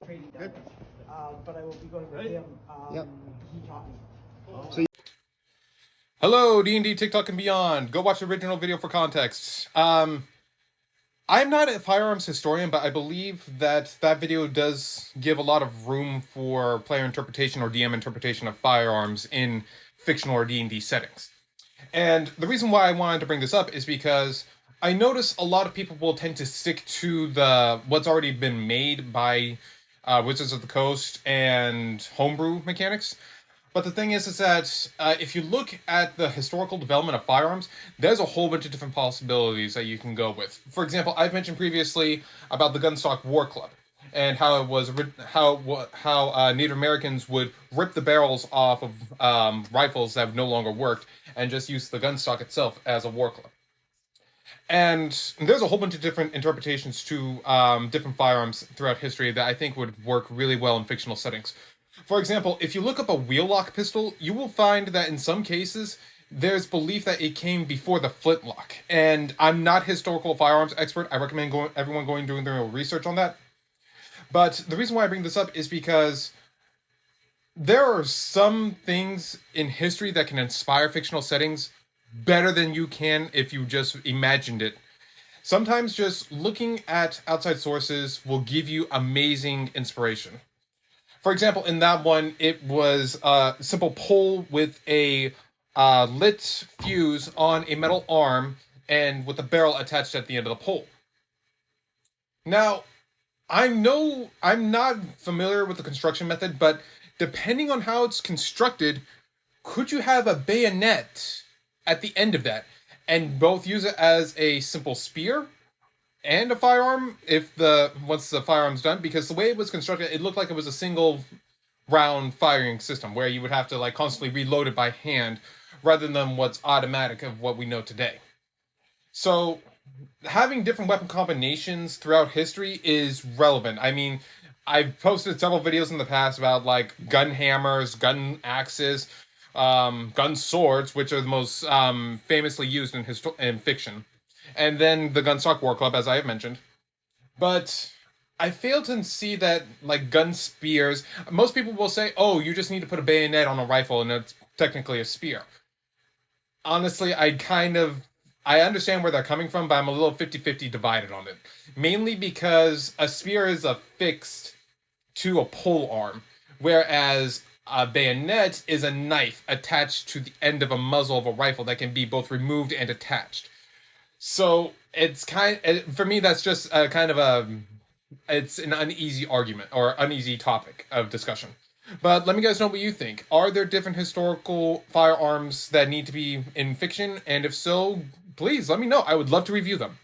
training Good. down. But I will be going with him. Yep. He taught me. So Hello, D&D, TikTok, and beyond. Go watch the original video for context. I'm not a firearms historian, but I believe that video does give a lot of room for player interpretation or DM interpretation of firearms in fictional or D&D settings. And the reason why I wanted to bring this up is because I notice a lot of people will tend to stick to what's already been made by Wizards of the Coast and homebrew mechanics. But the thing is that if you look at the historical development of firearms, there's a whole bunch of different possibilities that you can go with. For example, I've mentioned previously about the Gunstock War Club and how it was how Native Americans would rip the barrels off of rifles that no longer worked and just use the gunstock itself as a war club. And there's a whole bunch of different interpretations to different firearms throughout history that I think would work really well in fictional settings. For example, if you look up a wheel-lock pistol, you will find that in some cases, there's belief that it came before the flintlock. And I'm not a historical firearms expert. I recommend everyone doing their own research on that. But the reason why I bring this up is because there are some things in history that can inspire fictional settings better than you can if you just imagined it. Sometimes just looking at outside sources will give you amazing inspiration. For example, in that one, it was a simple pole with a lit fuse on a metal arm and with a barrel attached at the end of the pole. Now, I'm not familiar with the construction method, but depending on how it's constructed, could you have a bayonet at the end of that and both use it as a simple spear and a firearm once the firearm's done? Because the way it was constructed, it looked like it was a single round firing system where you would have to constantly reload it by hand rather than what's automatic of what we know today. So having different weapon combinations throughout history is relevant. I mean, I've posted several videos in the past about gun hammers, gun axes, gun swords, which are the most famously used in fiction. And then the Gunstock War Club, as I have mentioned. But I fail to see that, gun spears... Most people will say, oh, you just need to put a bayonet on a rifle and it's technically a spear. Honestly, I understand where they're coming from, but I'm a little 50-50 divided on it. Mainly because a spear is affixed to a pole arm, whereas a bayonet is a knife attached to the end of a muzzle of a rifle that can be both removed and attached. So it's for me, that's just it's an uneasy argument or uneasy topic of discussion. But let me guys know what you think. Are there different historical firearms that need to be in fiction? And if so, please let me know. I would love to review them.